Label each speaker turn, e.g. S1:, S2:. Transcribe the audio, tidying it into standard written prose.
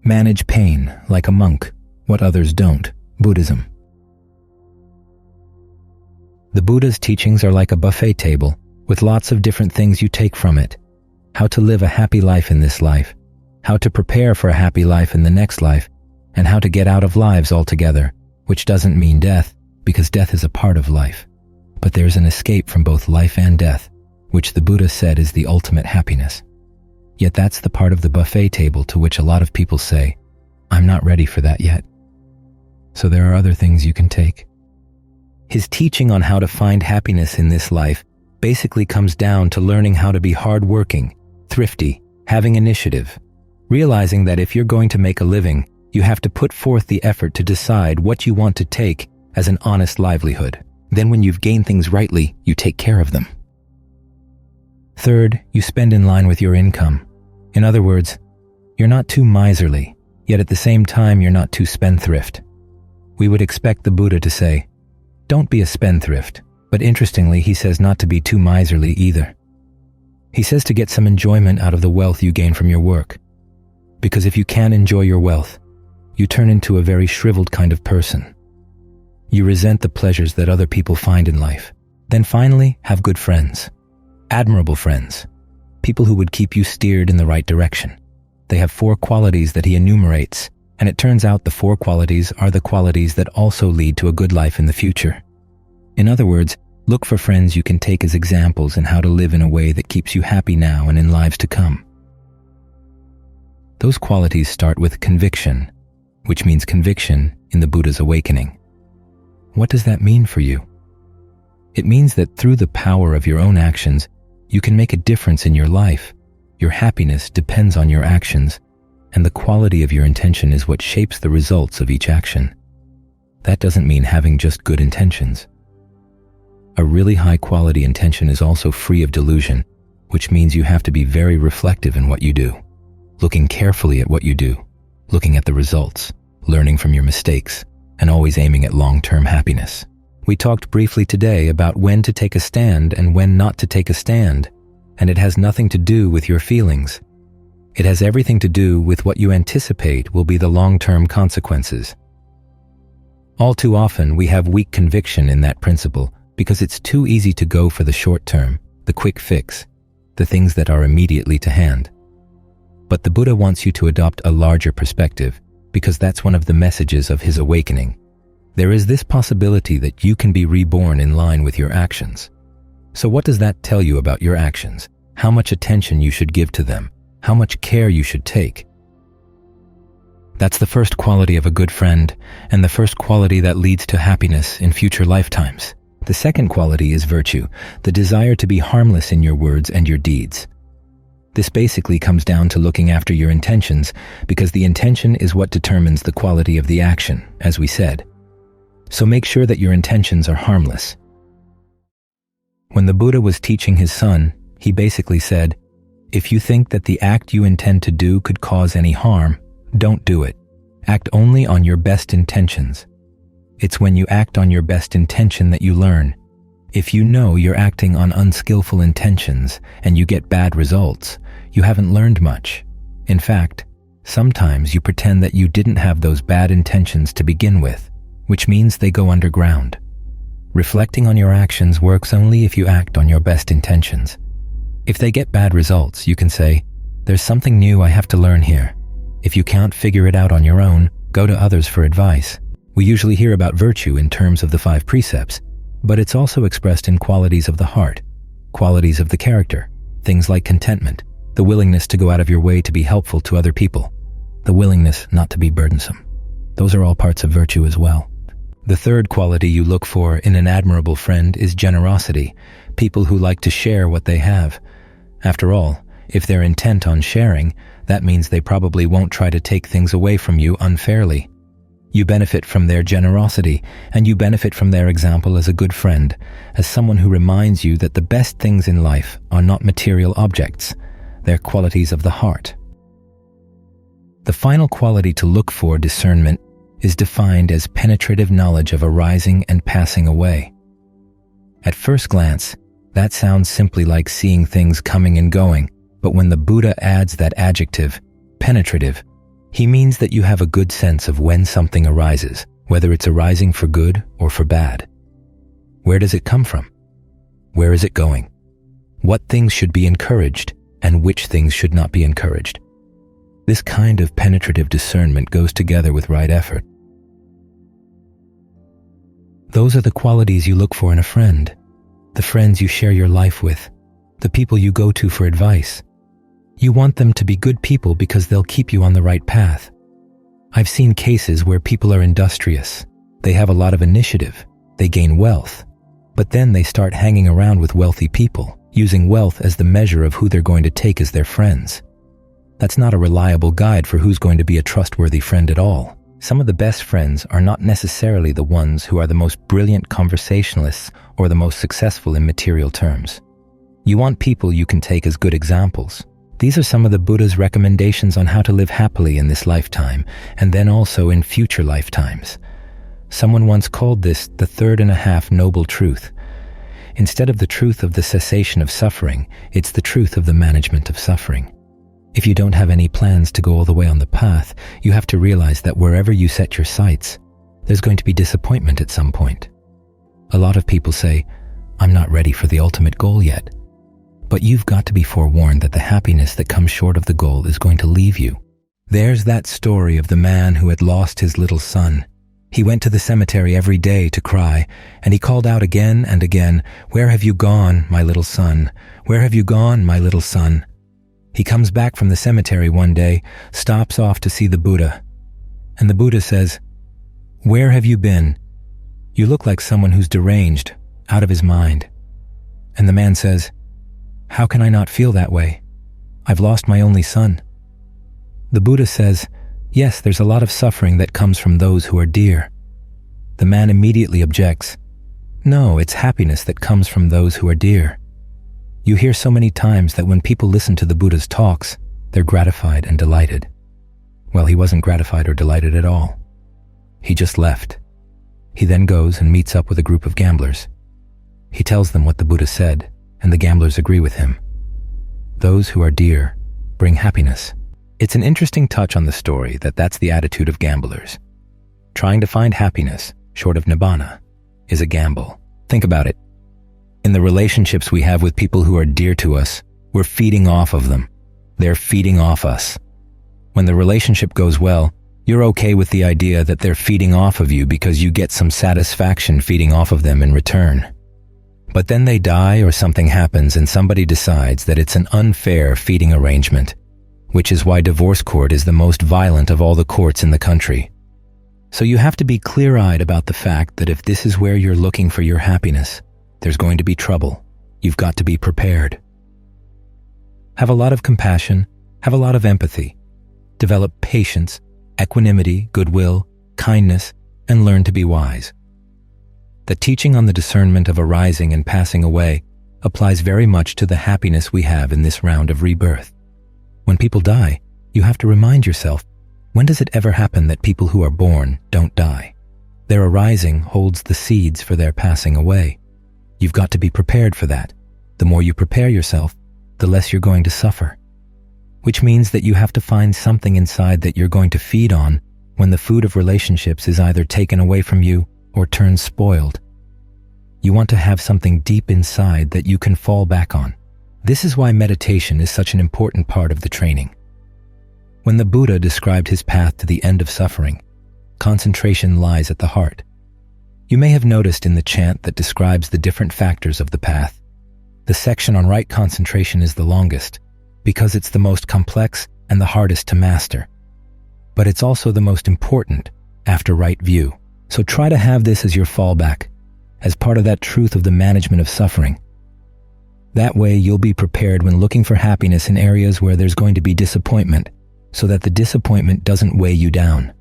S1: Manage pain like a monk, what others don't. Buddhism. The Buddha's teachings are like a buffet table with lots of different things you take from it. How to live a happy life in this life, how to prepare for a happy life in the next life, and how to get out of lives altogether, which doesn't mean death, because death is a part of life. But there's an escape from both life and death, which the Buddha said is the ultimate happiness. Yet that's the part of the buffet table to which a lot of people say, I'm not ready for that yet. So there are other things you can take. His teaching on how to find happiness in this life basically comes down to learning how to be hardworking, thrifty, having initiative, realizing that if you're going to make a living, you have to put forth the effort to decide what you want to take as an honest livelihood. Then when you've gained things rightly, you take care of them. Third, you spend in line with your income. In other words, you're not too miserly, yet at the same time you're not too spendthrift. We would expect the Buddha to say, don't be a spendthrift, but interestingly he says not to be too miserly either. He says to get some enjoyment out of the wealth you gain from your work. Because if you can't enjoy your wealth, you turn into a very shriveled kind of person. You resent the pleasures that other people find in life. Then finally, have good friends. Admirable friends. People who would keep you steered in the right direction. They have 4 qualities that he enumerates, and it turns out the 4 qualities are the qualities that also lead to a good life in the future. In other words, look for friends you can take as examples in how to live in a way that keeps you happy now and in lives to come. Those qualities start with conviction, which means conviction in the Buddha's awakening. What does that mean for you? It means that through the power of your own actions, you can make a difference in your life. Your happiness depends on your actions, and the quality of your intention is what shapes the results of each action. That doesn't mean having just good intentions. A really high-quality intention is also free of delusion, which means you have to be very reflective in what you do, looking carefully at what you do, looking at the results, learning from your mistakes, and always aiming at long-term happiness. We talked briefly today about when to take a stand and when not to take a stand, and it has nothing to do with your feelings. It has everything to do with what you anticipate will be the long-term consequences. All too often, we have weak conviction in that principle because it's too easy to go for the short term, the quick fix, the things that are immediately to hand. But the Buddha wants you to adopt a larger perspective because that's one of the messages of his awakening. There is this possibility that you can be reborn in line with your actions. So what does that tell you about your actions? How much attention you should give to them? How much care you should take? That's the first quality of a good friend, and the first quality that leads to happiness in future lifetimes. The second quality is virtue, the desire to be harmless in your words and your deeds. This basically comes down to looking after your intentions, because the intention is what determines the quality of the action, as we said. So make sure that your intentions are harmless. When the Buddha was teaching his son, he basically said, if you think that the act you intend to do could cause any harm, don't do it. Act only on your best intentions. It's when you act on your best intention that you learn. If you know you're acting on unskillful intentions and you get bad results, you haven't learned much. In fact, sometimes you pretend that you didn't have those bad intentions to begin with, which means they go underground. Reflecting on your actions works only if you act on your best intentions. If they get bad results, you can say, there's something new I have to learn here. If you can't figure it out on your own, go to others for advice. We usually hear about virtue in terms of the 5 precepts, but it's also expressed in qualities of the heart, qualities of the character, things like contentment, the willingness to go out of your way to be helpful to other people, the willingness not to be burdensome. Those are all parts of virtue as well. The third quality you look for in an admirable friend is generosity, people who like to share what they have. After all, if they're intent on sharing, that means they probably won't try to take things away from you unfairly. You benefit from their generosity, and you benefit from their example as a good friend, as someone who reminds you that the best things in life are not material objects, they're qualities of the heart. The final quality to look for, discernment, is defined as penetrative knowledge of arising and passing away. At first glance, that sounds simply like seeing things coming and going, but when the Buddha adds that adjective, penetrative, He means that you have a good sense of when something arises, whether it's arising for good or for bad. Where does it come from? Where is it going? What things should be encouraged and which things should not be encouraged? This kind of penetrative discernment goes together with right effort. Those are the qualities you look for in a friend, the friends you share your life with, the people you go to for advice. You want them to be good people because they'll keep you on the right path. I've seen cases where people are industrious. They have a lot of initiative. They gain wealth. But then they start hanging around with wealthy people, using wealth as the measure of who they're going to take as their friends. That's not a reliable guide for who's going to be a trustworthy friend at all. Some of the best friends are not necessarily the ones who are the most brilliant conversationalists or the most successful in material terms. You want people you can take as good examples. These are some of the Buddha's recommendations on how to live happily in this lifetime, and then also in future lifetimes. Someone once called this the third and a half noble truth. Instead of the truth of the cessation of suffering, it's the truth of the management of suffering. If you don't have any plans to go all the way on the path, you have to realize that wherever you set your sights, there's going to be disappointment at some point. A lot of people say, "I'm not ready for the ultimate goal yet." But you've got to be forewarned that the happiness that comes short of the goal is going to leave you. There's that story of the man who had lost his little son. He went to the cemetery every day to cry, and he called out again and again, "Where have you gone, my little son? Where have you gone, my little son?" He comes back from the cemetery one day, stops off to see the Buddha, and the Buddha says, "Where have you been? You look like someone who's deranged, out of his mind." And the man says, "How can I not feel that way? I've lost my only son." The Buddha says, "Yes, there's a lot of suffering that comes from those who are dear." The man immediately objects, "No, it's happiness that comes from those who are dear." You hear so many times that when people listen to the Buddha's talks, they're gratified and delighted. Well, he wasn't gratified or delighted at all. He just left. He then goes and meets up with a group of gamblers. He tells them what the Buddha said, and the gamblers agree with him. Those who are dear bring happiness. It's an interesting touch on the story that that's the attitude of gamblers. Trying to find happiness, short of nibbana, is a gamble. Think about it. In the relationships we have with people who are dear to us, we're feeding off of them. They're feeding off us. When the relationship goes well, you're okay with the idea that they're feeding off of you because you get some satisfaction feeding off of them in return. But then they die or something happens and somebody decides that it's an unfair feeding arrangement, which is why divorce court is the most violent of all the courts in the country. So you have to be clear-eyed about the fact that if this is where you're looking for your happiness, there's going to be trouble. You've got to be prepared. Have a lot of compassion, have a lot of empathy. Develop patience, equanimity, goodwill, kindness, and learn to be wise. The teaching on the discernment of arising and passing away applies very much to the happiness we have in this round of rebirth. When people die, you have to remind yourself, when does it ever happen that people who are born don't die? Their arising holds the seeds for their passing away. You've got to be prepared for that. The more you prepare yourself, the less you're going to suffer. Which means that you have to find something inside that you're going to feed on when the food of relationships is either taken away from you or turned spoiled. You want to have something deep inside that you can fall back on. This is why meditation is such an important part of the training. When the Buddha described his path to the end of suffering, concentration lies at the heart. You may have noticed in the chant that describes the different factors of the path, the section on right concentration is the longest because it's the most complex and the hardest to master. But it's also the most important after right view. So try to have this as your fallback, as part of that truth of the management of suffering. That way you'll be prepared when looking for happiness in areas where there's going to be disappointment, so that the disappointment doesn't weigh you down.